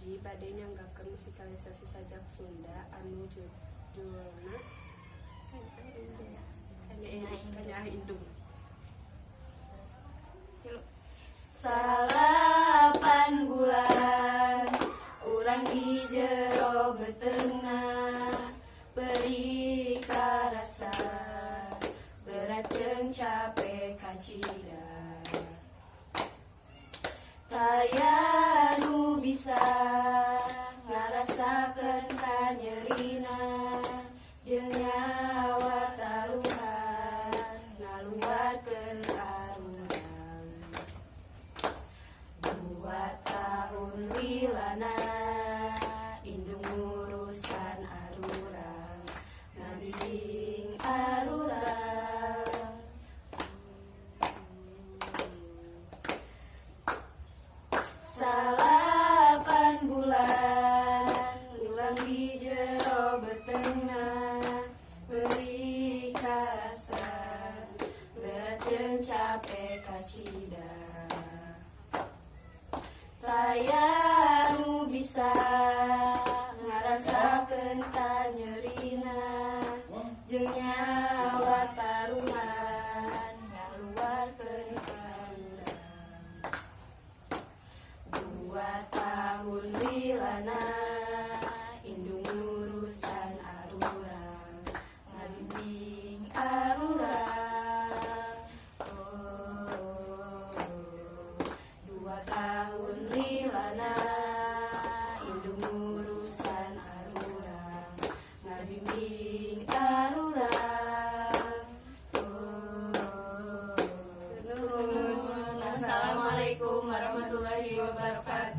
hiji bade nyanggakeun musikalisasi sajak Sunda anu judulna Kanya Indung. Salapan bulan urang di jero beteungna beri karasa berat jeung capek kacida taya nu bisa ngarasakeun kanyerina jeung nyawa taruhan ngaluarkeun arurang 2 tahun lilana indung urusan arurang ngabing arurang salapan bulan urang di jero beteungna beri karasa berat jeung capek kacida taya nu bisa ngarasakeun kanyerina jeung nyawa taruhan ngaluarkeun arurang 2 tahun lilana indung urusan arurang ngabimbing arurang 2 tahun lilana indung urusan arurang ngabimbing arurang. Assalamualaikum warahmatullahi wabarakatuh.